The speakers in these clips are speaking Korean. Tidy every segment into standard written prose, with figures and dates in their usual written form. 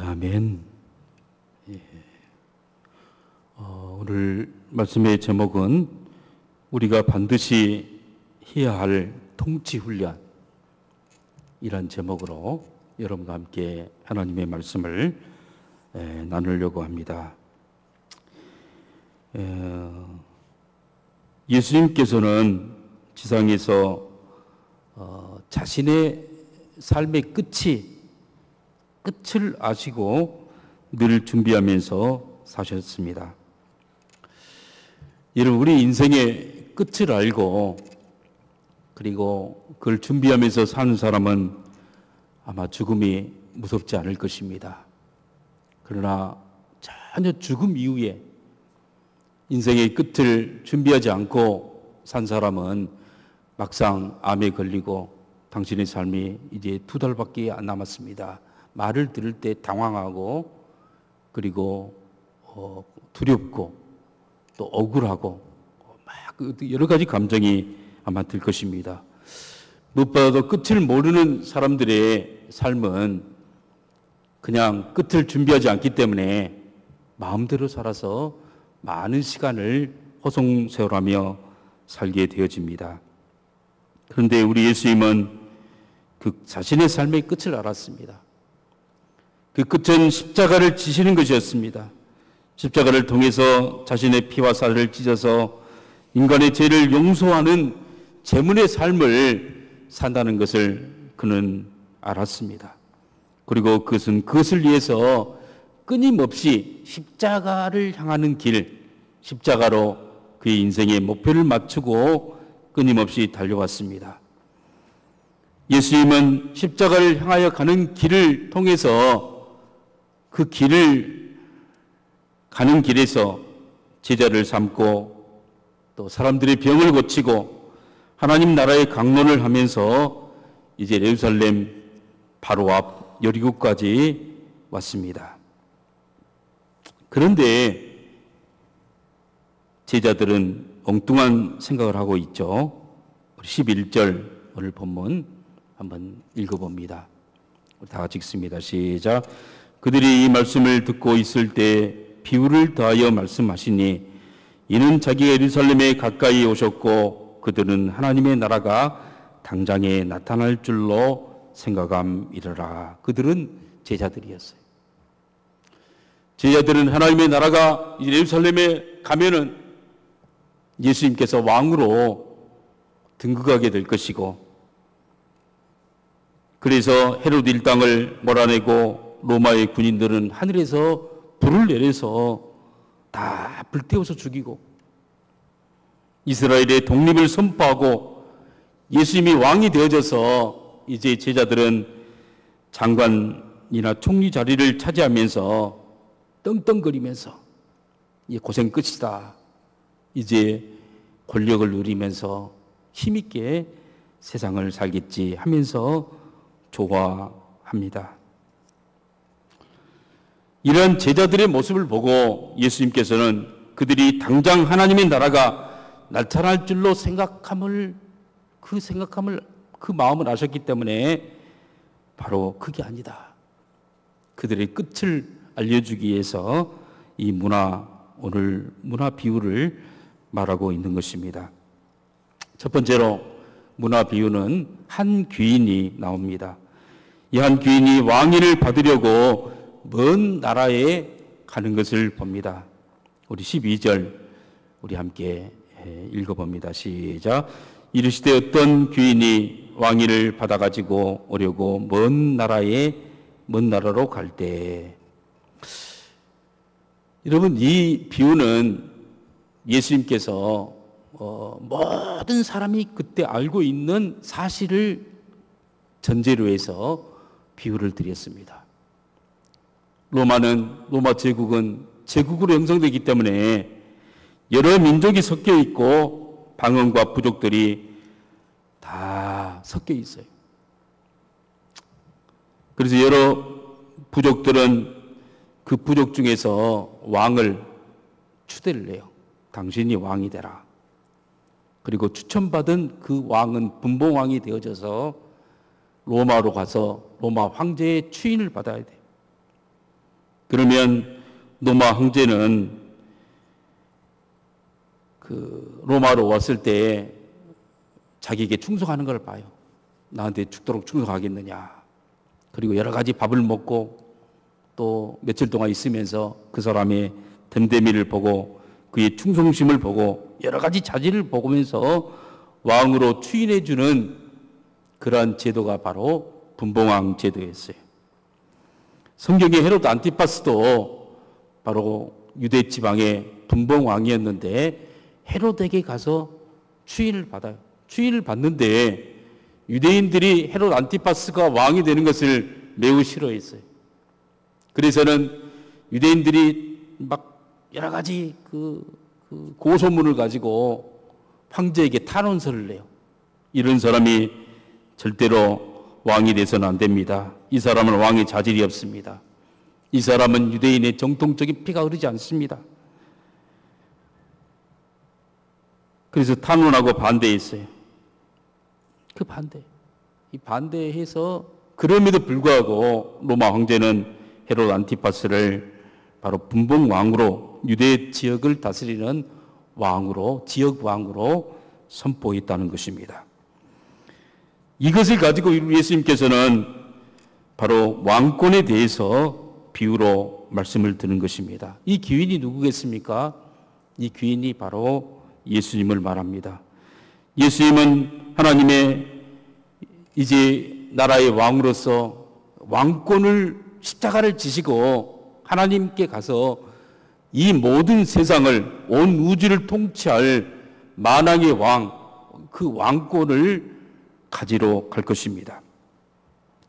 아멘. 예. 오늘 말씀의 제목은 우리가 반드시 해야 할 통치훈련, 이란 제목으로 여러분과 함께 하나님의 말씀을 나누려고 합니다. 예수님께서는 지상에서 자신의 삶의 끝을 아시고 늘 준비하면서 사셨습니다. 여러분, 우리 인생의 끝을 알고 그리고 그걸 준비하면서 사는 사람은 아마 죽음이 무섭지 않을 것입니다. 그러나 전혀 죽음 이후에 인생의 끝을 준비하지 않고 산 사람은 막상 암에 걸리고 당신의 삶이 이제 2달밖에 안 남았습니다. 말을 들을 때 당황하고 그리고 두렵고 또 억울하고 막 여러 가지 감정이 아마 들 것입니다. 무엇보다도 끝을 모르는 사람들의 삶은 그냥 끝을 준비하지 않기 때문에 마음대로 살아서 많은 시간을 허송세월하며 살게 되어집니다. 그런데 우리 예수님은 그 자신의 삶의 끝을 알았습니다. 그 끝은 십자가를 지시는 것이었습니다. 십자가를 통해서 자신의 피와 살을 찢어서 인간의 죄를 용서하는 제문의 삶을 산다는 것을 그는 알았습니다. 그리고 그것을 위해서 끊임없이 십자가를 향하는 길, 십자가로 그의 인생의 목표를 맞추고 끊임없이 달려왔습니다. 예수님은 십자가를 향하여 가는 길을 통해서 그 길을 가는 길에서 제자를 삼고 또 사람들의 병을 고치고 하나님 나라의 강론을 하면서 이제 예루살렘 바로 앞 여리고까지 왔습니다. 그런데 제자들은 엉뚱한 생각을 하고 있죠. 11절 오늘 본문 한번 읽어봅니다. 우리 다 같이 읽습니다. 시작. 그들이 이 말씀을 듣고 있을 때 비유를 더하여 말씀하시니 이는 자기가 예루살렘에 가까이 오셨고 그들은 하나님의 나라가 당장에 나타날 줄로 생각함이러라. 그들은 제자들이었어요. 제자들은 하나님의 나라가 예루살렘에 가면은 예수님께서 왕으로 등극하게 될 것이고, 그래서 헤롯 일당을 몰아내고 로마의 군인들은 하늘에서 불을 내려서 다 불태워서 죽이고 이스라엘의 독립을 선포하고 예수님이 왕이 되어져서 이제 제자들은 장관이나 총리 자리를 차지하면서 떵떵거리면서 이제 고생 끝이다. 이제 권력을 누리면서 힘있게 세상을 살겠지 하면서 좋아합니다. 이런 제자들의 모습을 보고 예수님께서는 그들이 당장 하나님의 나라가 나타날 줄로 그 마음을 아셨기 때문에 바로 그게 아니다. 그들의 끝을 알려주기 위해서 이 오늘 문화 비유를 말하고 있는 것입니다. 첫 번째로 문화 비유는 한 귀인이 나옵니다. 이 한 귀인이 왕위를 받으려고 먼 나라에 가는 것을 봅니다. 우리 12절 우리 함께 읽어봅니다. 시작. 이르시되 어떤 귀인이 왕위를 받아가지고 오려고 먼 나라로 갈 때, 여러분, 이 비유는 예수님께서 모든 사람이 그때 알고 있는 사실을 전제로 해서 비유를 드렸습니다. 로마 제국은 제국으로 형성되기 때문에 여러 민족이 섞여 있고 방언과 부족들이 다 섞여 있어요. 그래서 여러 부족들은 그 부족 중에서 왕을 추대를 해요. 당신이 왕이 되라. 그리고 추천받은 그 왕은 분봉왕이 되어져서 로마로 가서 로마 황제의 추인을 받아야 돼요. 그러면 로마 황제는 로마로 왔을 때 자기에게 충성하는 걸 봐요. 나한테 죽도록 충성하겠느냐. 그리고 여러 가지 밥을 먹고 또 며칠 동안 있으면서 그 사람의 됨됨이를 보고 그의 충성심을 보고 여러 가지 자질을 보면서 왕으로 추인해 주는 그러한 제도가 바로 분봉왕 제도였어요. 성경의 헤롯 안티파스도 바로 유대 지방의 분봉왕이었는데 헤롯에게 가서 추인을 받아요. 추인을 받는데 유대인들이 헤롯 안티파스가 왕이 되는 것을 매우 싫어했어요. 그래서는 유대인들이 막 여러 가지 고소문을 가지고 황제에게 탄원서를 내요. 이런 사람이 절대로 왕이 돼서는 안 됩니다. 이 사람은 왕의 자질이 없습니다. 이 사람은 유대인의 정통적인 피가 흐르지 않습니다. 그래서 탄원하고 반대했어요. 이 반대해서 그럼에도 불구하고 로마 황제는 헤롯 안티파스를 바로 분봉왕으로 유대 지역을 다스리는 왕으로, 지역 왕으로 선포했다는 것입니다. 이것을 가지고 예수님께서는 바로 왕권에 대해서 비유로 말씀을 드는 것입니다. 이 귀인이 누구겠습니까? 이 귀인이 바로 예수님을 말합니다. 예수님은 하나님의 이제 나라의 왕으로서 왕권을 십자가를 지시고 하나님께 가서 이 모든 세상을 온 우주를 통치할 만왕의 왕, 그 왕권을 가지러 갈 것입니다.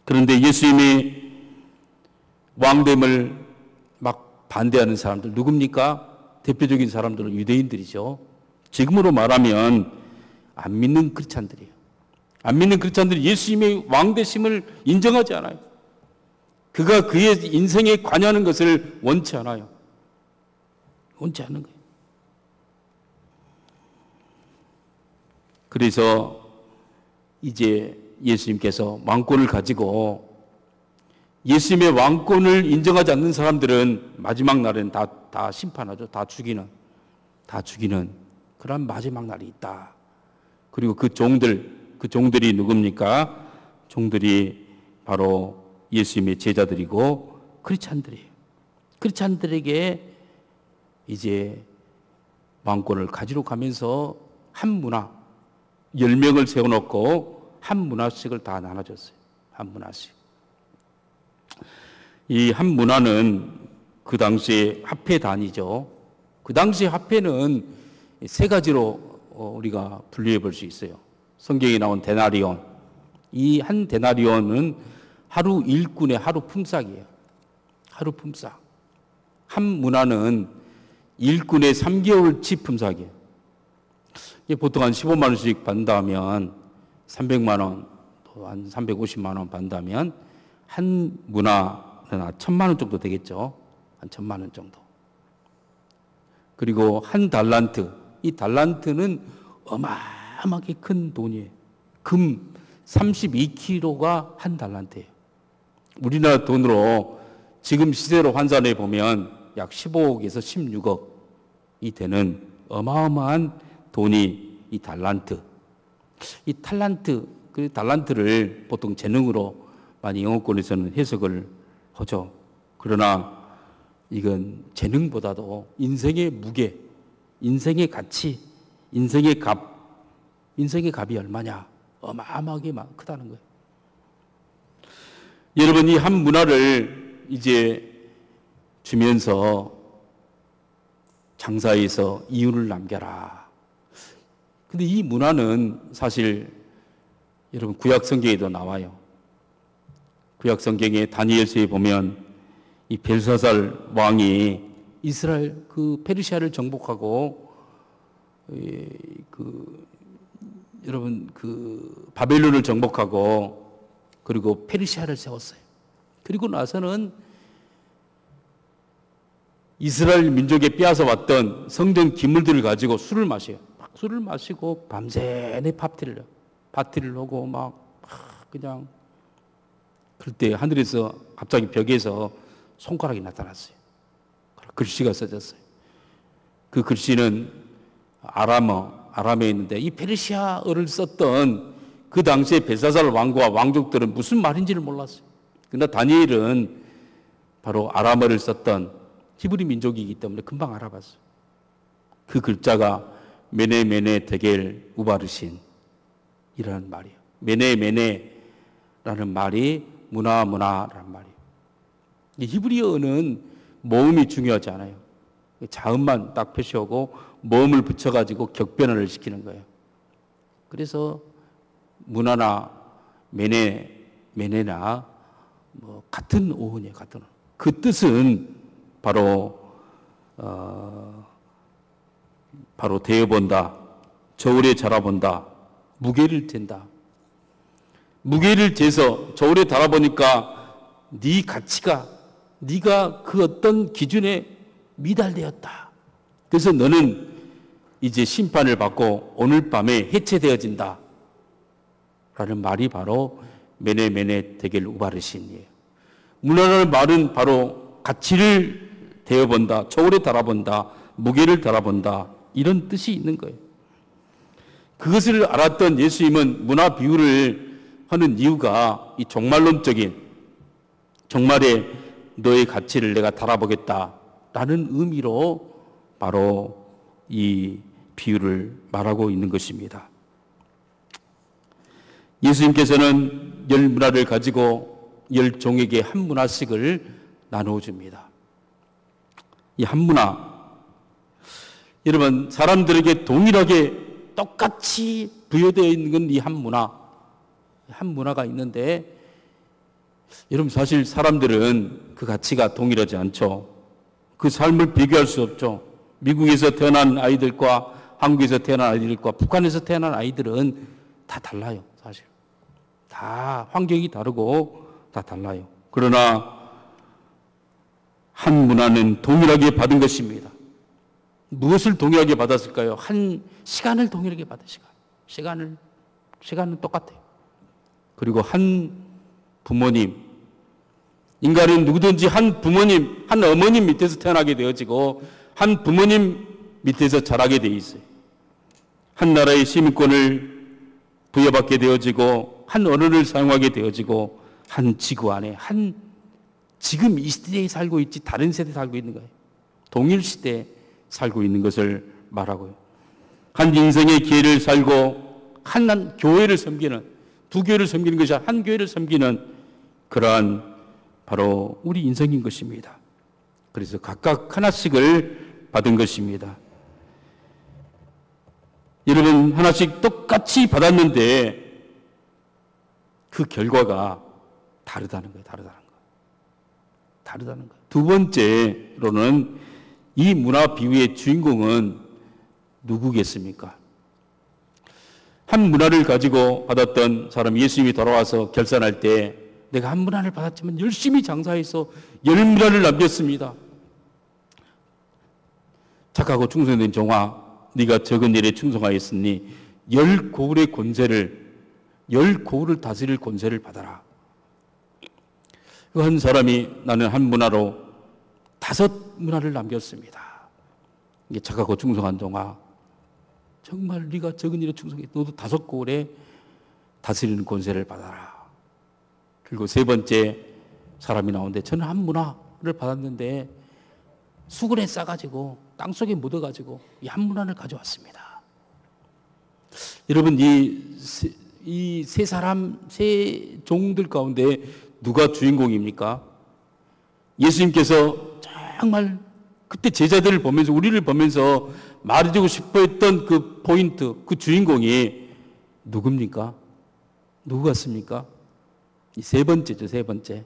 그런데 예수님의 왕됨을 막 반대하는 사람들 누굽니까? 대표적인 사람들은 유대인들이죠. 지금으로 말하면 안 믿는 크리스찬들이에요. 안 믿는 크리스찬들이 예수님의 왕되심을 인정하지 않아요. 그가 그의 인생에 관여하는 것을 원치 않아요. 원치 않는 거예요. 그래서 이제 예수님께서 왕권을 가지고 예수님의 왕권을 인정하지 않는 사람들은 마지막 날엔 다 심판하죠. 다 죽이는 그런 마지막 날이 있다. 그리고 그 종들이 누굽니까? 종들이 바로 예수님의 제자들이고 크리스찬들이에요. 크리스찬들에게 이제 왕권을 가지러 가면서 한 문화, 10명을 세워놓고 한 문화씩을 다 나눠줬어요. 한 문화씩. 이 한 문화는 그 당시에 화폐 단위죠. 그 당시에 화폐는 세 가지로 우리가 분류해 볼 수 있어요. 성경에 나온 데나리온. 이 한 데나리온은 하루 일꾼의 하루 품삯이에요. 하루 품삯. 한 문화는 일꾼의 3개월치 품삯이에요. 보통 한 15만 원씩 받는다면 300만 원, 또 한 350만 원 받는다면 한 문화는 한 1000만 원 정도 되겠죠. 한 1000만 원 정도. 그리고 한 달란트. 이 달란트는 어마어마하게 큰 돈이에요. 금 32kg가 한 달란트예요. 우리나라 돈으로 지금 시세로 환산해 보면 약 15억에서 16억이 되는 어마어마한 돈이 이 달란트. 이 그 달란트를 보통 재능으로 많이 영어권에서는 해석을 하죠. 그러나 이건 재능보다도 인생의 무게, 인생의 가치, 인생의 값이 얼마냐. 어마어마하게 크다는 거예요. 여러분, 이 한 문화를 이제 주면서 장사에서 이윤을 남겨라. 근데 이 문화는 사실 여러분 구약 성경에도 나와요. 구약 성경의 다니엘서에 보면 이 벨사살 왕이 이스라엘 페르시아를 정복하고 여러분 바벨론을 정복하고 그리고 페르시아를 세웠어요. 그리고 나서는 이스라엘 민족에 빼앗아 왔던 성전 기물들을 가지고 술을 마셔요. 술을 마시고 밤새내 파티를 하고 막 그냥 그럴 때 하늘에서 갑자기 벽에서 손가락이 나타났어요. 글씨가 써졌어요. 그 글씨는 아람어에 있는데 이 페르시아어를 썼던 그 당시에 벨사살 왕과 왕족들은 무슨 말인지를 몰랐어요. 그러나 다니엘은 바로 아람어를 썼던 히브리 민족이기 때문에 금방 알아봤어요. 그 글자가 메네 메네 데겔 우바르신 이라는 말이에요. 메네 메네라는 말이 문화라는 말이에요. 이 히브리어는 모음이 중요하지 않아요. 자음만 딱 표시하고 모음을 붙여가지고 격변을 시키는 거예요. 그래서 문화나 메네나 뭐 같은 어원이에요. 같은 어원. 그 뜻은 바로 대어본다, 저울에 달아본다, 무게를 잰다. 무게를 재서 저울에 달아보니까 네 가치가 네가 그 어떤 기준에 미달되었다. 그래서 너는 이제 심판을 받고 오늘 밤에 해체되어진다. 라는 말이 바로 메네 데겔 우바르신이에요. 문화라는 말은 바로 가치를 대어본다, 저울에 달아본다, 무게를 달아본다 이런 뜻이 있는 거예요. 그것을 알았던 예수님은 문화 비유를 하는 이유가 이 종말론적인 정말에 너의 가치를 내가 달아보겠다라는 의미로 바로 이 비유를 말하고 있는 것입니다. 예수님께서는 10문화를 가지고 10종에게 한 문화씩을 나누어 줍니다. 이 한 문화, 여러분 사람들에게 동일하게 똑같이 부여되어 있는 건 이 한 문화가 있는데, 여러분 사실 사람들은 그 가치가 동일하지 않죠. 그 삶을 비교할 수 없죠. 미국에서 태어난 아이들과 한국에서 태어난 아이들과 북한에서 태어난 아이들은 다 달라요. 사실 다 환경이 다르고 다 달라요. 그러나 한 문화는 동일하게 받은 것입니다. 무엇을 동일하게 받았을까요? 한 시간을 동일하게 받은 시간은 똑같아요. 그리고 한 부모님, 인간은 누구든지 한 부모님, 한 어머님 밑에서 태어나게 되어지고 한 부모님 밑에서 자라게 되어 있어요. 한 나라의 시민권을 부여받게 되어지고 한 언어를 사용하게 되어지고 한 지구 안에 지금 이 시대에 살고 있지 다른 세대에 살고 있는 거예요. 동일 시대에 살고 있는 것을 말하고요. 한 인생의 기회를 살고 한 교회를 섬기는, 두 교회를 섬기는 것이 아니라 한 교회를 섬기는 그러한 바로 우리 인생인 것입니다. 그래서 각각 하나씩을 받은 것입니다. 여러분 하나씩 똑같이 받았는데 그 결과가 다르다는 거예요. 다르다는 거예요. 두 번째로는 이 문화 비유의 주인공은 누구겠습니까? 한 문화를 가지고 받았던 사람, 예수님이 돌아와서 결산할 때 내가 한 문화를 받았지만 열심히 장사해서 10문화를 남겼습니다. 착하고 충성된 종아, 네가 적은 일에 충성하였으니 10고울의 권세를, 10고울을 다스릴 권세를 받아라. 그 한 사람이 나는 한 문화로 5문화를 남겼습니다. 이게 착하고 충성한 종아, 정말 네가 적은 일에 충성해. 너도 5고울에 다스리는 권세를 받아라. 그리고 세 번째 사람이 나오는데 저는 한 문화를 받았는데 수건에 싸가지고 땅속에 묻어가지고 이 한 문화를 가져왔습니다. 여러분 이 세 사람, 세 종들 가운데 누가 주인공입니까? 예수님께서 정말 그때 제자들을 보면서, 우리를 보면서 말해주고 싶어 했던 그 포인트, 그 주인공이 누굽니까? 누구 같습니까? 이 세 번째죠, 세 번째.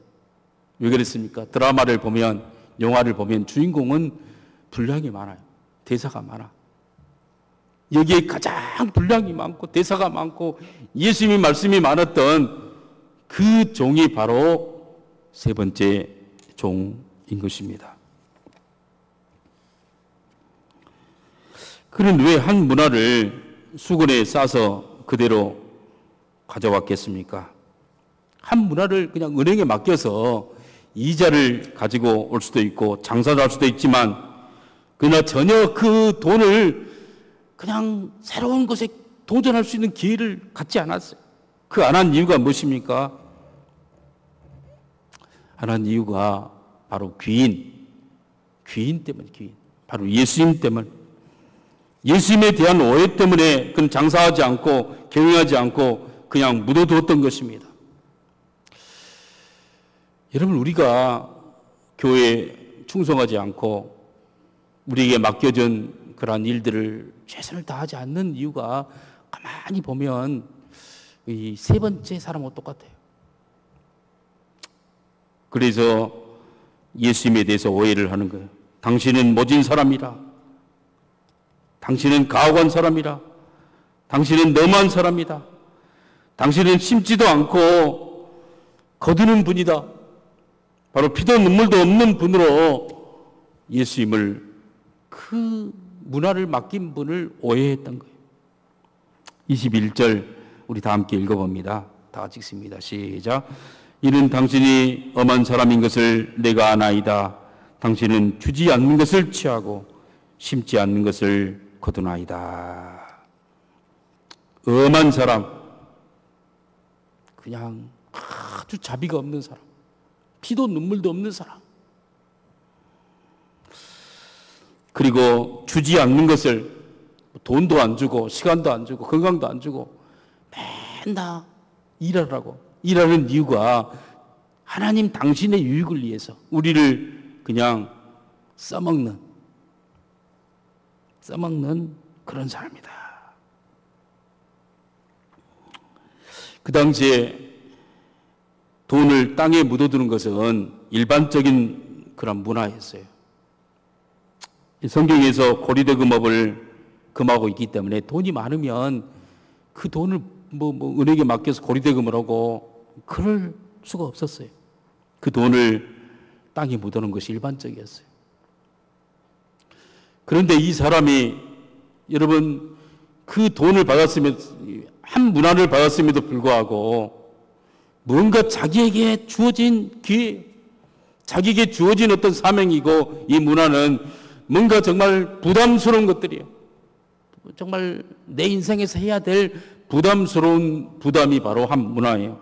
왜 그랬습니까? 드라마를 보면, 영화를 보면 주인공은 분량이 많아요. 대사가 많아. 여기에 가장 분량이 많고 대사가 많고 예수님의 말씀이 많았던 그 종이 바로 세 번째 종인 것입니다. 그는 왜 한 문화를 수건에 싸서 그대로 가져왔겠습니까? 한 문화를 그냥 은행에 맡겨서 이자를 가지고 올 수도 있고 장사를 할 수도 있지만 그러나 전혀 그 돈을 그냥 새로운 것에 도전할 수 있는 기회를 갖지 않았어요. 그 안 한 이유가 무엇입니까? 안 한 이유가 바로 귀인 때문에, 귀인. 바로 예수님 때문에. 예수님에 대한 오해 때문에 그는 장사하지 않고 경영하지 않고 그냥 묻어두었던 것입니다. 여러분, 우리가 교회에 충성하지 않고 우리에게 맡겨진 그러한 일들을 최선을 다하지 않는 이유가 가만히 보면 이 세 번째 사람하고 똑같아요. 그래서 예수님에 대해서 오해를 하는 거예요. 당신은 모진 사람이라. 당신은 가혹한 사람이라. 당신은 너무한 사람이다. 당신은 심지도 않고 거두는 분이다. 바로 피도 눈물도 없는 분으로 예수님을 그 문화를 맡긴 분을 오해했던 거예요. 21절 우리 다 함께 읽어봅니다. 다 같이 읽습니다. 시작. 이는 당신이 엄한 사람인 것을 내가 아나이다. 당신은 주지 않는 것을 취하고 심지 않는 것을 거두나이다. 엄한 사람, 그냥 아주 자비가 없는 사람, 피도 눈물도 없는 사람, 그리고 주지 않는 것을 돈도 안 주고 시간도 안 주고 건강도 안 주고 맨날 일하라고. 일하는 이유가 하나님 당신의 유익을 위해서 우리를 그냥 써먹는 그런 사람이다. 그 당시에 돈을 땅에 묻어두는 것은 일반적인 그런 문화였어요. 성경에서 고리대금업을 금하고 있기 때문에 돈이 많으면 그 돈을 은행에 맡겨서 고리대금을 하고 그럴 수가 없었어요. 그 돈을 땅에 묻어놓은 것이 일반적이었어요. 그런데 이 사람이 여러분 그 돈을 받았으면 한 문화를 받았음에도 불구하고 뭔가 자기에게 주어진 기회, 자기에게 주어진 어떤 사명이고 이 문화는 뭔가 정말 부담스러운 것들이에요. 정말 내 인생에서 해야 될 부담스러운 부담이 바로 한 문화예요.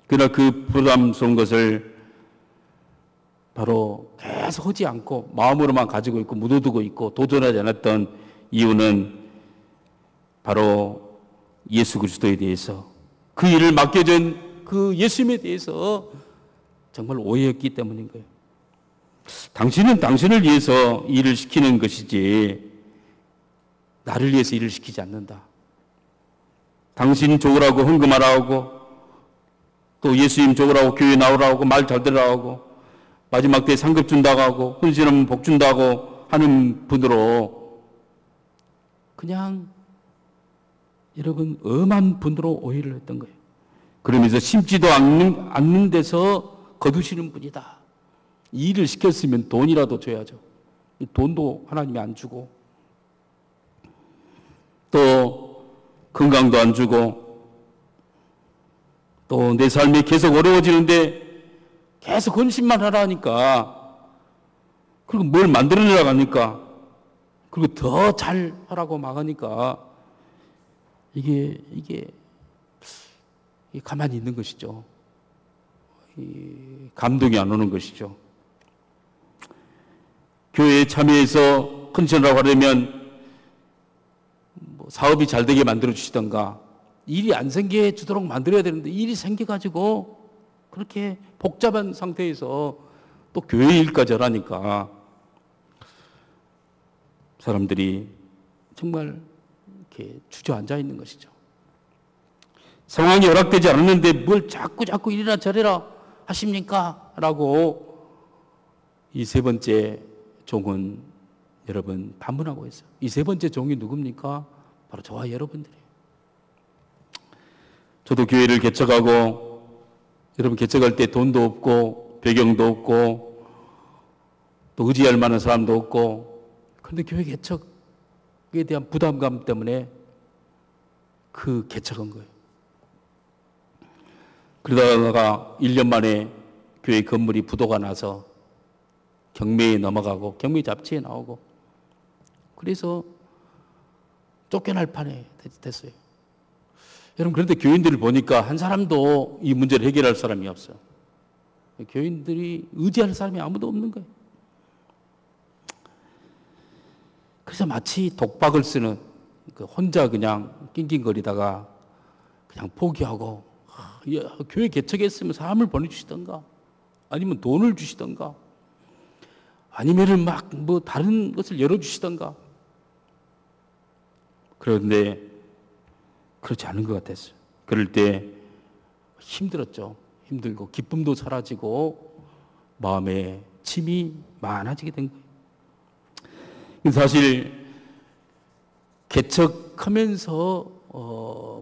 그러나 그 부담스러운 것을 바로 계속 하지 않고 마음으로만 가지고 있고 묻어두고 있고 도전하지 않았던 이유는 바로 예수 그리스도에 대해서 그 일을 맡겨진 그 예수님에 대해서 정말 오해했기 때문인 거예요. 당신은 당신을 위해서 일을 시키는 것이지 나를 위해서 일을 시키지 않는다. 당신 좋으라고 헌금하라고 또 예수님 좋으라고 교회 나오라고 말 잘 들으라고 마지막 때 상급 준다고 하고 헌신하면 복 준다고 하는 분으로 그냥 여러분 엄한 분으로 오해를 했던 거예요. 그러면서 심지도 않는 데서 거두시는 분이다. 이 일을 시켰으면 돈이라도 줘야죠. 돈도 하나님이 안 주고 또 건강도 안 주고 또 내 삶이 계속 어려워지는데 계속 헌신만 하라니까 그리고 뭘 만들어내라고 하니까 그리고 더 잘 하라고 막 하니까 이게 가만히 있는 것이죠. 감동이 안 오는 것이죠. 교회에 참여해서 헌신하라고 하려면 사업이 잘 되게 만들어 주시던가 일이 안 생겨 주도록 만들어야 되는데 일이 생겨가지고 그렇게 복잡한 상태에서 또 교회 일까지 하라니까 사람들이 정말 이렇게 주저앉아 있는 것이죠. 상황이 허락되지 않았는데 뭘 자꾸 이래라 저래라 하십니까? 라고 이 세 번째 종은 여러분 반문하고 있어요. 이 세 번째 종이 누굽니까? 바로 저와 여러분들이에요. 저도 교회를 개척하고 여러분 개척할 때 돈도 없고 배경도 없고 또 의지할 만한 사람도 없고 그런데 교회 개척에 대한 부담감 때문에 그 개척한 거예요. 그러다가 1년 만에 교회 건물이 부도가 나서 경매에 넘어가고 경매 잡지에 나오고 그래서 쫓겨날 판에 됐어요. 여러분 그런데 교인들을 보니까 한 사람도 이 문제를 해결할 사람이 없어요. 교인들이 의지할 사람이 아무도 없는 거예요. 그래서 마치 독박을 쓰는 혼자 그냥 낑낑거리다가 그냥 포기하고 교회 개척했으면 사람을 보내주시던가 아니면 돈을 주시던가 아니면은 막 뭐 다른 것을 열어주시던가 그런데 그렇지 않은 것 같았어요. 그럴 때 힘들었죠. 힘들고 기쁨도 사라지고 마음에 짐이 많아지게 된 거예요. 사실 개척하면서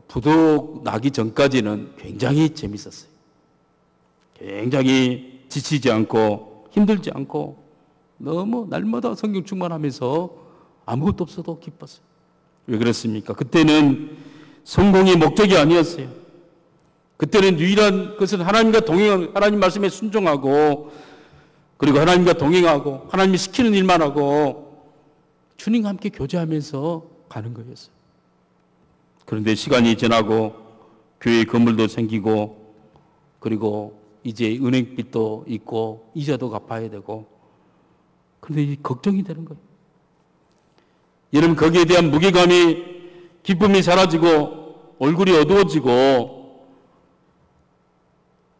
부도 나기 전까지는 굉장히 재밌었어요. 굉장히 지치지 않고 힘들지 않고 너무 날마다 성경 충만하면서 아무것도 없어도 기뻤어요. 왜 그렇습니까? 그때는 성공이 목적이 아니었어요. 그때는 유일한 것은 하나님과 동행, 하나님 말씀에 순종하고 그리고 하나님과 동행하고 하나님이 시키는 일만 하고 주님과 함께 교제하면서 가는 거였어요. 그런데 시간이 지나고 교회 건물도 생기고 그리고 이제 은행빚도 있고 이자도 갚아야 되고 그런데 걱정이 되는 거예요. 여러분 거기에 대한 무게감이 기쁨이 사라지고 얼굴이 어두워지고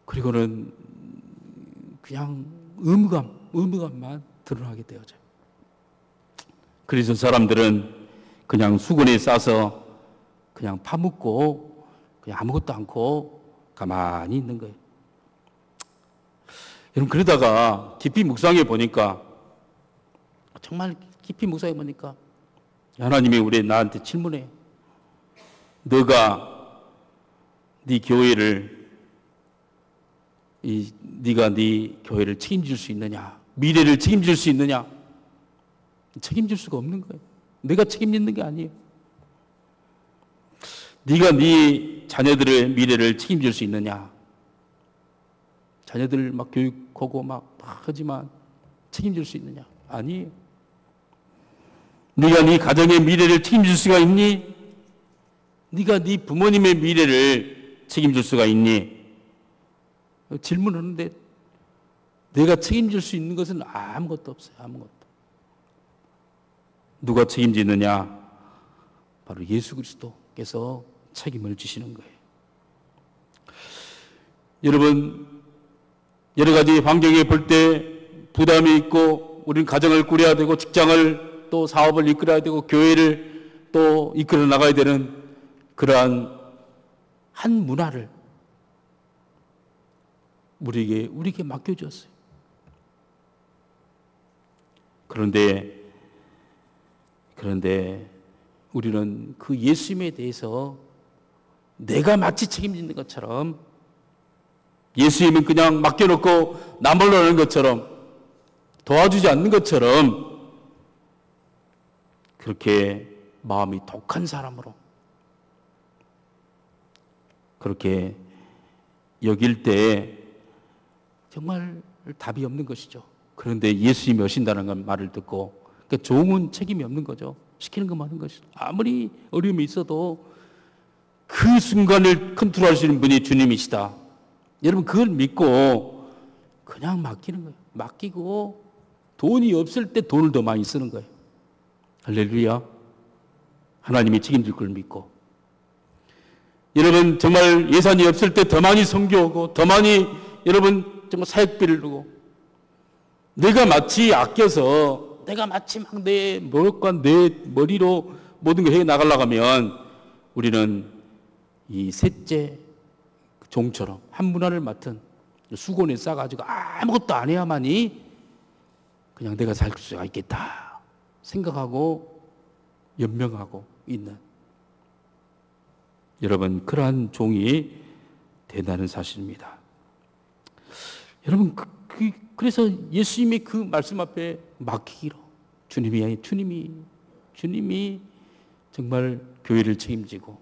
그리고는 그냥 의무감만 드러나게 되어져요. 그래서 사람들은 그냥 수건에 싸서 그냥 파묻고 그냥 아무것도 않고 가만히 있는 거예요. 여러분 그러다가 깊이 묵상해 보니까 정말 깊이 묵상해 보니까 하나님이 나한테 질문해요. 너가 네 교회를 네가 네 교회를 책임질 수 있느냐? 미래를 책임질 수 있느냐? 책임질 수가 없는 거예요. 내가 책임지는 게 아니에요. 네가 네 자녀들의 미래를 책임질 수 있느냐? 자녀들 막 교육하고 막 하지만 책임질 수 있느냐? 아니에요. 네가 네 가정의 미래를 책임질 수가 있니? 네가 네 부모님의 미래를 책임질 수가 있니? 질문하는데 내가 책임질 수 있는 것은 아무것도 없어요. 아무것도. 누가 책임지느냐? 바로 예수 그리스도께서 책임을 지시는 거예요. 여러분 여러 가지 환경에 볼 때 부담이 있고 우리는 가정을 꾸려야 되고 직장을 또 사업을 이끌어야 되고 교회를 또 이끌어 나가야 되는 그러한 한 문화를 우리에게 맡겨주었어요. 그런데 우리는 그 예수님에 대해서 내가 마치 책임지는 것처럼 예수님은 그냥 맡겨놓고 나몰로 하는 것처럼 도와주지 않는 것처럼 그렇게 마음이 독한 사람으로 그렇게 여길 때 정말 답이 없는 것이죠. 그런데 예수님이 오신다는 말을 듣고 그러니까 종은 책임이 없는 거죠. 시키는 것만 하는 것이죠. 아무리 어려움이 있어도 그 순간을 컨트롤하시는 분이 주님이시다. 여러분 그걸 믿고 그냥 맡기는 거예요. 맡기고 돈이 없을 때 돈을 더 많이 쓰는 거예요. 할렐루야. 하나님이 책임질 걸 믿고 여러분 정말 예산이 없을 때 더 많이 선교하고 더 많이 여러분 정말 사역비를 주고 내가 마치 아껴서 내가 마치 막 내 머리로 모든 걸 해 나가려고 하면 우리는 이 셋째 종처럼 한 문화를 맡은 수건에 싸가지고 아무것도 안 해야만이 그냥 내가 살 수가 있겠다 생각하고 연명하고 있는 여러분 그러한 종이 된다는 사실입니다. 여러분 그래서 예수님의 그 말씀 앞에 맡기기로 주님이 정말 교회를 책임지고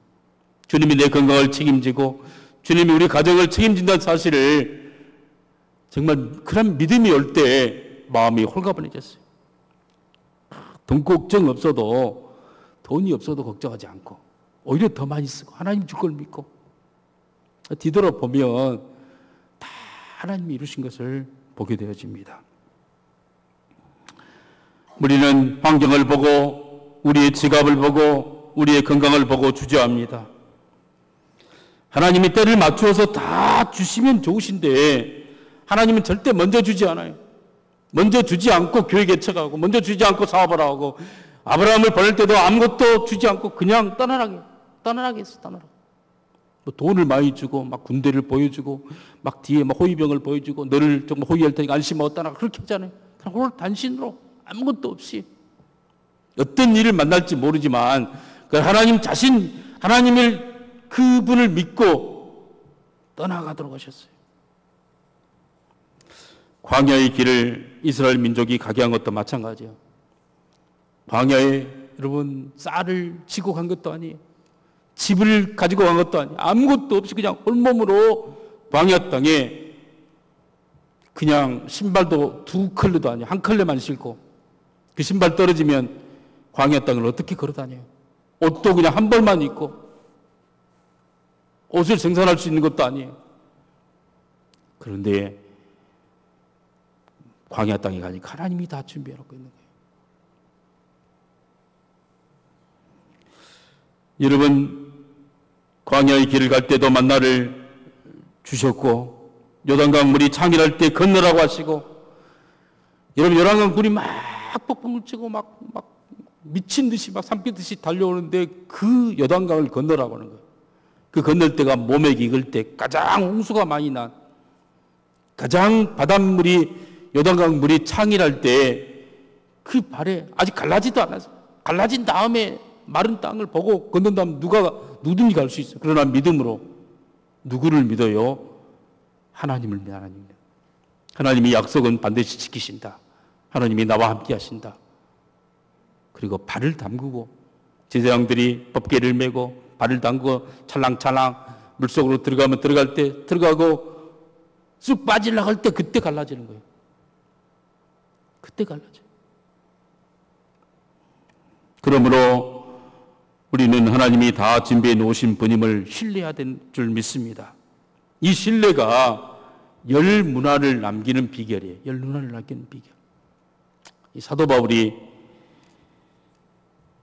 주님이 내 건강을 책임지고 주님이 우리 가정을 책임진다는 사실을 정말 그런 믿음이 올 때 마음이 홀가분해졌어요. 돈 걱정 없어도, 돈이 없어도 걱정하지 않고 오히려 더 많이 쓰고 하나님 줄 걸 믿고 뒤돌아보면 다 하나님이 이루신 것을 보게 되어집니다. 우리는 환경을 보고 우리의 지갑을 보고 우리의 건강을 보고 주저합니다. 하나님이 때를 맞추어서 다 주시면 좋으신데 하나님은 절대 먼저 주지 않아요. 먼저 주지 않고 교회 개척하고 먼저 주지 않고 사업을 하고 아브라함을 보낼 때도 아무것도 주지 않고 그냥 떠나라게 했어요. 떠나라게. 뭐 돈을 많이 주고 막 군대를 보여주고 막 뒤에 막 호위병을 보여주고 너를 정말 호위할 테니까 안심하고 떠나가 그렇게 하잖아요. 오늘 단신으로 아무것도 없이 어떤 일을 만날지 모르지만 그 하나님 자신 그분을 믿고 떠나가도록 하셨어요. 광야의 길을 이스라엘 민족이 가게 한 것도 마찬가지예요. 광야에 여러분 쌀을 지고 간 것도 아니에요. 집을 가지고 간 것도 아니에요. 아무것도 없이 그냥 온몸으로 광야 땅에 그냥 신발도 2컬레도 아니에요. 1컬레만 신고 그 신발 떨어지면 광야 땅을 어떻게 걸어 다녀요? 옷도 그냥 한 벌만 입고 옷을 생산할 수 있는 것도 아니에요. 그런데 광야 땅에 가니까 하나님이 다 준비해 놓고 있는 거예요. 여러분 광야의 길을 갈 때도 만나를 주셨고 요단강 물이 창일할 때 건너라고 하시고 여러분 요단강 물이 막 폭풍을 치고 막 미친 듯이 막 산비듯이 달려오는데 그 요단강을 건너라고 하는 거예요. 그 건널 때가 몸에 익을 때 가장 홍수가 많이 난 가장 바닷물이 요단강 물이 창일할 때 그 발에 아직 갈라지도 않았어요. 갈라진 다음에 마른 땅을 보고 건넌다면 누구든지 갈 수 있어요. 그러나 믿음으로 누구를 믿어요? 하나님을 믿어. 하나님이 약속은 반드시 지키신다. 하나님이 나와 함께 하신다. 그리고 발을 담그고 제사장들이 법궤를 메고 발을 담그고 찰랑찰랑 물속으로 들어가면 들어갈 때 들어가고 쑥 빠지려고 할 때 그때 갈라지는 거예요. 그때 갈라져요. 그러므로 우리는 하나님이 다 준비해 놓으신 분임을 신뢰해야 될 줄 믿습니다. 이 신뢰가 열 문화를 남기는 비결이에요. 열 문화를 남기는 비결. 이 사도 바울이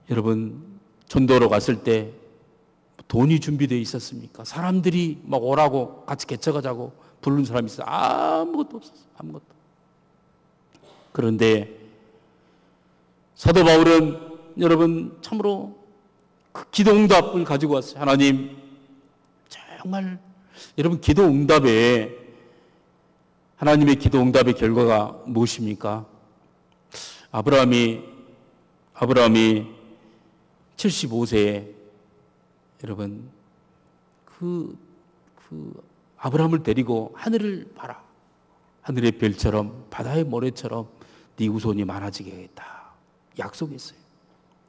여러분 전도로 갔을 때 돈이 준비되어 있었습니까? 사람들이 막 오라고 같이 개척하자고 부르는 사람이 있어요. 아무것도 없었어요. 아무것도. 그런데 사도 바울은 여러분 참으로 그 기도 응답을 가지고 왔어요. 하나님 정말 여러분 기도 응답에 하나님의 기도 응답의 결과가 무엇입니까? 아브라함이 75세에 여러분 그 아브라함을 데리고 하늘을 봐라. 하늘의 별처럼 바다의 모래처럼 네 후손이 많아지게 하겠다. 약속했어요.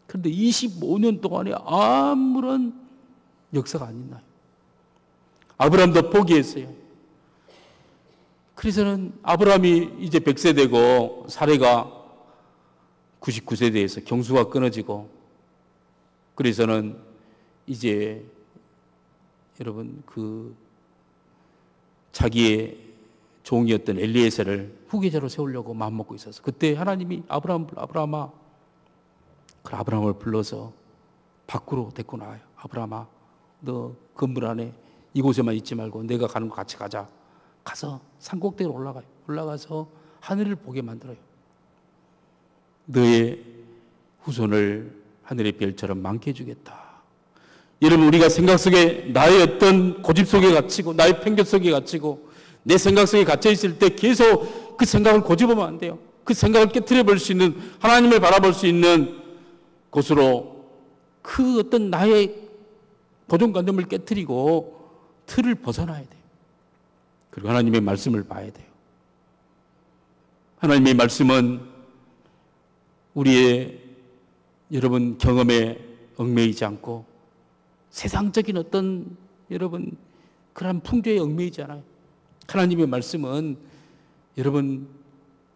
그런데 25년 동안에 아무런 역사가 안 있나요? 아브라함도 포기했어요. 그래서는 아브라함이 이제 100세 되고 사례가 99세 돼서 경수가 끊어지고 그래서는 이제 여러분 그 자기의 종이었던 엘리에셀을 후계자로 세우려고 마음먹고 있었어. 그때 하나님이 아브라함아 그 아브라함을 불러서 밖으로 데리고 나와요. 아브라함아 너 건물 안에 이곳에만 있지 말고 내가 가는 거 같이 가자. 가서 산꼭대기로 올라가요. 올라가서 하늘을 보게 만들어요. 너의 후손을 하늘의 별처럼 많게 해주겠다. 여러분 우리가 생각 속에 나의 어떤 고집 속에 갇히고 나의 편견 속에 갇히고 내 생각 속에 갇혀 있을 때 계속 그 생각을 고집하면 안 돼요. 그 생각을 깨트려 볼 수 있는 하나님을 바라볼 수 있는 곳으로 그 어떤 나의 고정관념을 깨트리고 틀을 벗어나야 돼요. 그리고 하나님의 말씀을 봐야 돼요. 하나님의 말씀은 우리의 여러분 경험에 얽매이지 않고 세상적인 어떤 여러분 그런 풍조에 얽매이지 않아요. 하나님의 말씀은 여러분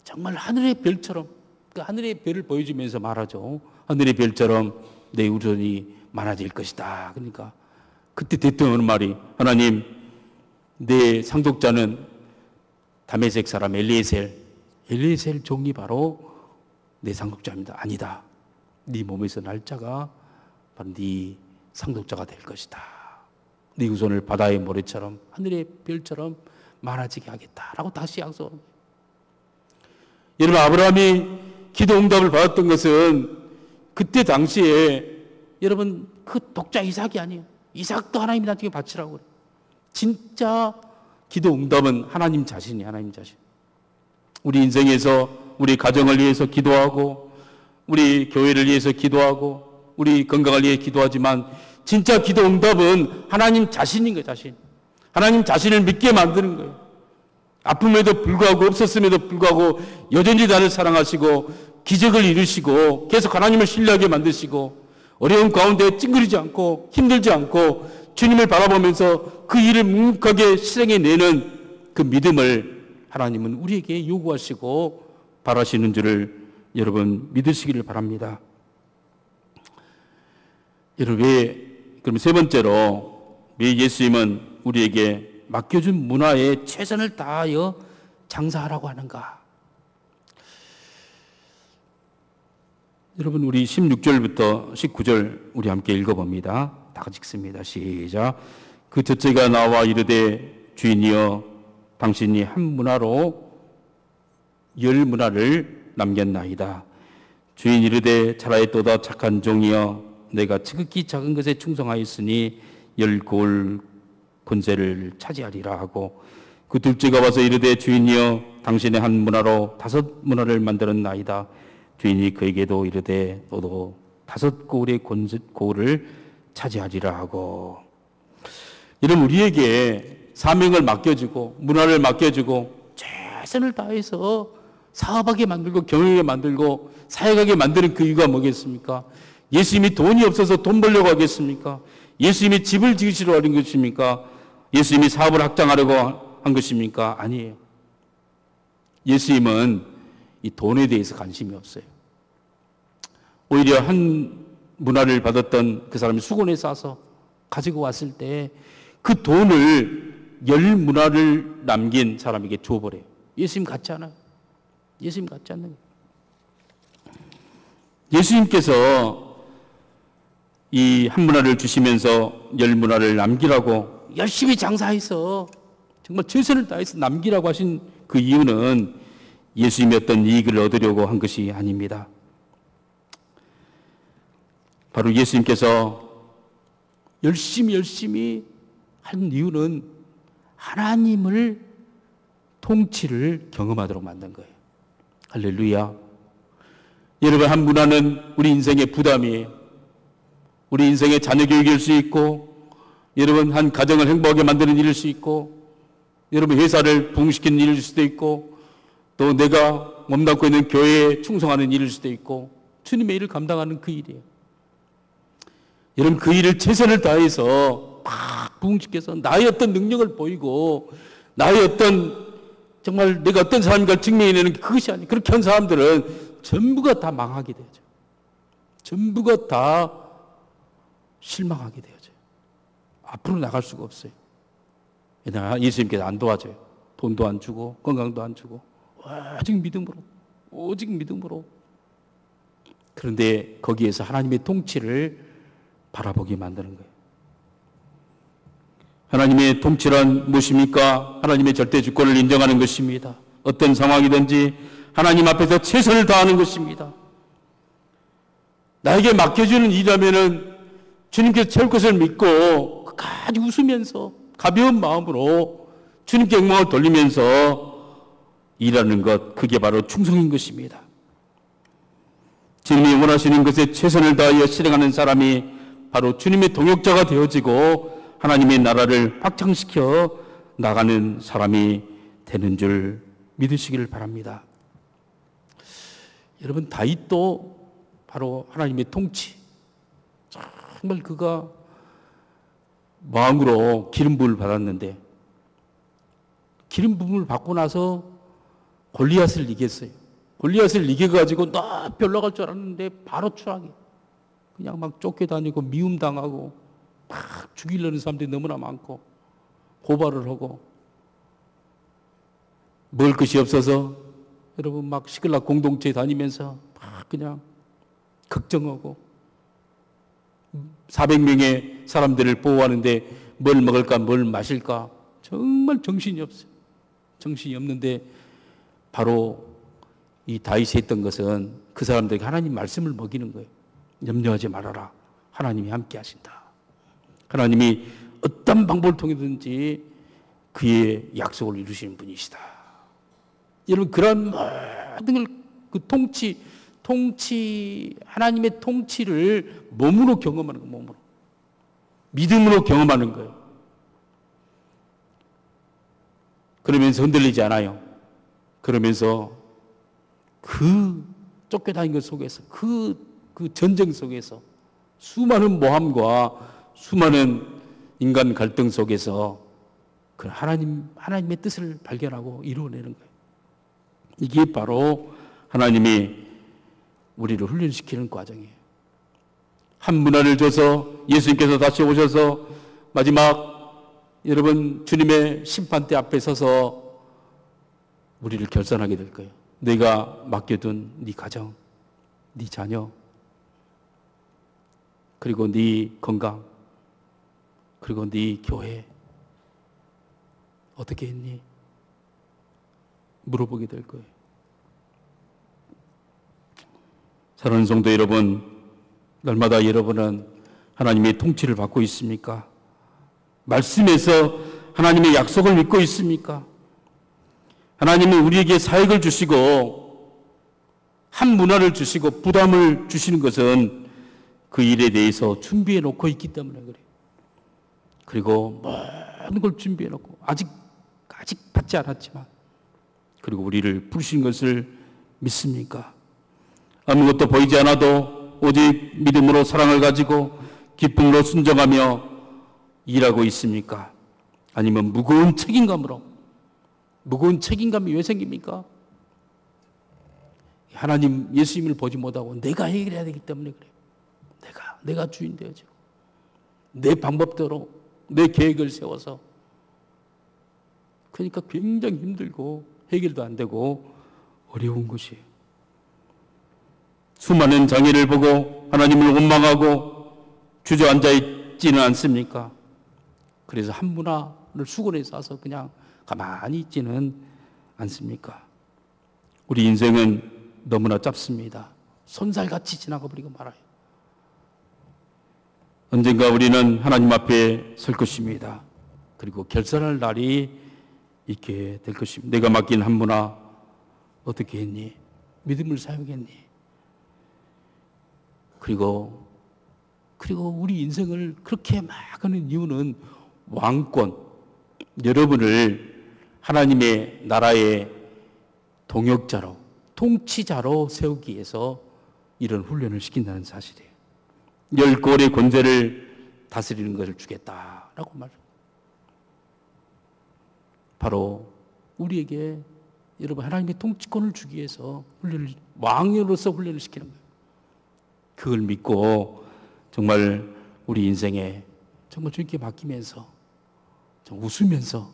정말 하늘의 별처럼, 그 하늘의 별을 보여주면서 말하죠. 하늘의 별처럼 내 후손이 많아질 것이다. 그러니까 그때 대통령은 말이, 하나님 내 상속자는 다메섹 사람 엘리에셀 종이 바로 내 상속자입니다. 아니다. 네 몸에서 날 자가 바로 네 상속자가 될 것이다. 네 후손을 바다의 모래처럼 하늘의 별처럼 많아지게 하겠다라고 다시 약속합니다. 여러분, 아브라함이 기도 응답을 받았던 것은 그때 당시에 여러분 그 독자 이삭이 아니에요. 이삭도 하나님이 나중에 바치라고 그래요. 진짜 기도 응답은 하나님 자신이, 하나님 자신. 우리 인생에서 우리 가정을 위해서 기도하고, 우리 교회를 위해서 기도하고, 우리 건강을 위해 기도하지만 진짜 기도 응답은 하나님 자신인 거예요, 자신. 하나님 자신을 믿게 만드는 거예요. 아픔에도 불구하고, 없었음에도 불구하고 여전히 나를 사랑하시고 기적을 이루시고 계속 하나님을 신뢰하게 만드시고 어려운 가운데 찡그리지 않고 힘들지 않고 주님을 바라보면서 그 일을 묵묵하게 실행해내는 그 믿음을 하나님은 우리에게 요구하시고 바라시는 줄을 여러분 믿으시기를 바랍니다. 여러분, 그럼 세 번째로 왜 예수님은 우리에게 맡겨준 문화에 최선을 다하여 장사하라고 하는가? 여러분, 우리 16절부터 19절 우리 함께 읽어봅니다. 다 같이 읽습니다. 시작. 그 첫째가 나와 이르되 주인이여 당신이 한 문화로 10문화를 남겼나이다. 주인 이르되 잘하였도다 착한 종이여 내가 지극히 작은 것에 충성하였으니 10고을 권세를 차지하리라 하고, 그 둘째가 와서 이르되 주인이여 당신의 한 문화로 5문화를 만들었나이다. 주인이 그에게도 이르되 너도 5고을의 고을을 차지하리라 하고. 이런 우리에게 사명을 맡겨주고 문화를 맡겨주고 최선을 다해서 사업하게 만들고 경영하게 만들고 사역하게 만드는 그 이유가 뭐겠습니까? 예수님이 돈이 없어서 돈 벌려고 하겠습니까? 예수님이 집을 지으시러 하는 것입니까? 예수님이 사업을 확장하려고 한 것입니까? 아니에요. 예수님은 이 돈에 대해서 관심이 없어요. 오히려 한 문화를 받았던 그 사람이 수건에 싸서 가지고 왔을 때 그 돈을 10문화를 남긴 사람에게 줘버려요. 예수님 같지 않아요. 예수님 같지 않는 거예요. 예수님께서 이 한 문화를 주시면서 10문화를 남기라고 열심히 장사해서 정말 최선을 다해서 남기라고 하신 그 이유는 예수님이 어떤 이익을 얻으려고 한 것이 아닙니다. 바로 예수님께서 열심히 한 이유는 하나님을 통치를 경험하도록 만든 거예요. 할렐루야. 여러분, 한 문화는 우리 인생의 부담이에요. 우리 인생의 자녀 교육일 수 있고, 여러분 한 가정을 행복하게 만드는 일일 수 있고, 여러분 회사를 부흥시키는 일일 수도 있고, 또 내가 몸담고 있는 교회에 충성하는 일일 수도 있고, 주님의 일을 감당하는 그 일이에요. 여러분, 그 일을 최선을 다해서 막 부흥시켜서 나의 어떤 능력을 보이고 나의 어떤 정말 내가 어떤 사람인가 증명해내는 그것이 아니에요. 그렇게 한 사람들은 전부가 다 망하게 되죠. 전부가 다 실망하게 되죠. 앞으로 나갈 수가 없어요. 왜냐하면 예수님께서 안 도와줘요. 돈도 안 주고 건강도 안 주고 오직 믿음으로. 그런데 거기에서 하나님의 통치를 바라보게 만드는 거예요. 하나님의 통치란 무엇입니까? 하나님의 절대 주권을 인정하는 것입니다. 어떤 상황이든지 하나님 앞에서 최선을 다하는 것입니다. 나에게 맡겨주는 일이라면은 주님께서 채울 것을 믿고 끝까지 웃으면서 가벼운 마음으로 주님께 영광을 돌리면서 일하는 것, 그게 바로 충성인 것입니다. 주님이 원하시는 것에 최선을 다하여 실행하는 사람이 바로 주님의 동역자가 되어지고 하나님의 나라를 확장시켜 나가는 사람이 되는 줄 믿으시기를 바랍니다. 여러분, 다윗도 바로 하나님의 통치, 정말 그가 마음으로 기름 부음을 받았는데 기름 부음을 받고 나서 골리앗을 이겼어요. 골리앗을 이겨가지고 높이 올라갈 줄 알았는데 바로 추락해. 그냥 막 쫓겨다니고 미움당하고 막 죽이려는 사람들이 너무나 많고 고발을 하고 먹을 것이 없어서 여러분 막 시끌락 공동체 다니면서 막 그냥 걱정하고 400명의 사람들을 보호하는데 뭘 먹을까 뭘 마실까 정말 정신이 없어요. 정신이 없는데 바로 이 다윗이 했던 것은 그 사람들에게 하나님 말씀을 먹이는 거예요. 염려하지 말아라. 하나님이 함께 하신다. 하나님이 어떤 방법을 통해든지 그의 약속을 이루시는 분이시다. 여러분 그런 모든 걸 그 통치 하나님의 통치를 몸으로 경험하는 거예요. 몸으로. 믿음으로 경험하는 거예요. 그러면서 흔들리지 않아요. 그러면서 그 쫓겨다닌 것 속에서 그 전쟁 속에서 수많은 모함과 수많은 인간 갈등 속에서 그 하나님의 뜻을 발견하고 이루어내는 거예요. 이게 바로 하나님이 우리를 훈련시키는 과정이에요. 한 문화를 줘서 예수님께서 다시 오셔서 마지막 여러분 주님의 심판대 앞에 서서 우리를 결산하게 될 거예요. 내가 맡겨둔 네 가정, 네 자녀, 그리고 네 건강, 그리고 네 교회 어떻게 했니? 물어보게 될 거예요. 사랑하는 성도 여러분, 날마다 여러분은 하나님의 통치를 받고 있습니까? 말씀에서 하나님의 약속을 믿고 있습니까? 하나님은 우리에게 사역을 주시고 한 문화를 주시고 부담을 주시는 것은 그 일에 대해서 준비해 놓고 있기 때문에 그래요. 그리고 모든 걸 준비해 놓고 아직 받지 않았지만 그리고 우리를 부르신 것을 믿습니까? 아무것도 보이지 않아도 오직 믿음으로 사랑을 가지고 기쁨으로 순종하며 일하고 있습니까? 아니면 무거운 책임감이 왜 생깁니까? 하나님 예수님을 보지 못하고 내가 해결해야 되기 때문에 그래요. 내가 주인 되어져. 내 방법대로 내 계획을 세워서 그러니까 굉장히 힘들고 해결도 안 되고 어려운 것이에요. 수많은 장애를 보고 하나님을 원망하고 주저앉아 있지는 않습니까? 그래서 한 문화를 수건에 싸서 그냥 가만히 있지는 않습니까? 우리 인생은 너무나 짧습니다. 손살같이 지나가 버리고 말아요. 언젠가 우리는 하나님 앞에 설 것입니다. 그리고 결산할 날이 있게 될 것입니다. 내가 맡긴 한 문화 어떻게 했니? 믿음을 사용했니? 그리고 우리 인생을 그렇게 막 하는 이유는 왕권, 여러분을 하나님의 나라의 동역자로, 통치자로 세우기 위해서 이런 훈련을 시킨다는 사실이에요. 10골의 권세를 다스리는 것을 주겠다라고 말합니다. 바로 우리에게 여러분 하나님의 통치권을 주기 위해서 왕으로서 훈련을 시키는 거예요. 그걸 믿고 정말 우리 인생에 정말 주님께 맡기면서 좀 웃으면서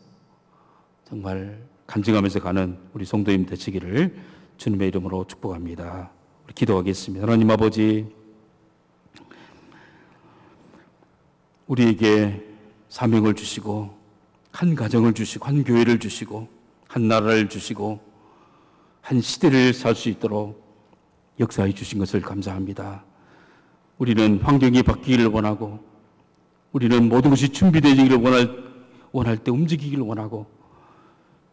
정말 간증하면서 가는 우리 성도님 되시기를 주님의 이름으로 축복합니다. 우리 기도하겠습니다. 하나님 아버지, 우리에게 사명을 주시고 한 가정을 주시고 한 교회를 주시고 한 나라를 주시고 한 시대를 살 수 있도록 역사해 주신 것을 감사합니다. 우리는 환경이 바뀌기를 원하고 우리는 모든 것이 준비되기를 원할 때 움직이기를 원하고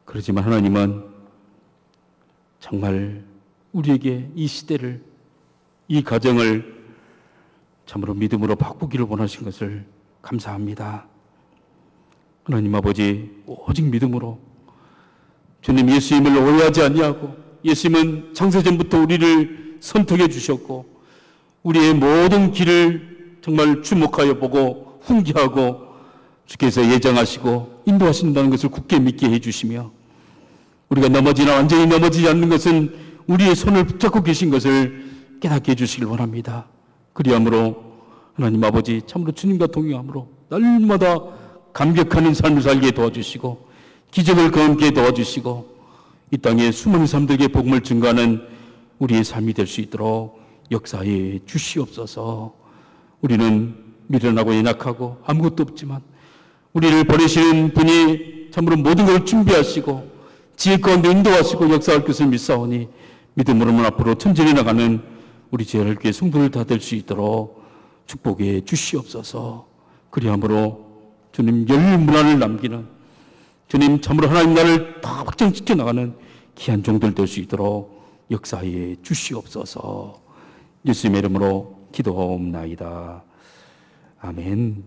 그렇지만 하나님은 정말 우리에게 이 시대를 이 가정을 참으로 믿음으로 바꾸기를 원하신 것을 감사합니다. 하나님 아버지 오직 믿음으로 주님 예수님을 오해하지 아니하고 예수님은 창세전부터 우리를 선택해 주셨고 우리의 모든 길을 정말 주목하여 보고 훈계하고 주께서 예정하시고 인도하신다는 것을 굳게 믿게 해주시며 우리가 넘어지나 완전히 넘어지지 않는 것은 우리의 손을 붙잡고 계신 것을 깨닫게 해주시길 원합니다. 그리함으로 하나님 아버지 참으로 주님과 동행함으로 날마다 감격하는 삶을 살게 도와주시고 기적을 거듭게 도와주시고 이 땅에 수많은 사람들에게 복음을 증거하는 우리의 삶이 될 수 있도록 역사해 주시옵소서. 우리는 미련하고 연약하고 아무것도 없지만 우리를 보내시는 분이 참으로 모든 걸 준비하시고 지혜 가운데 인도하시고 역사할 것을 믿사오니 믿음으로만 앞으로 천천히 나가는 우리 제일교회 성도들 다 될 수 있도록 축복해 주시옵소서. 그리함으로 주님 열문안을 남기는 주님 참으로 하나님 나라를 다 확정시켜 나가는 귀한 종들 될 수 있도록 역사해 주시옵소서. 예수님의 이름으로 기도하옵나이다. 아멘.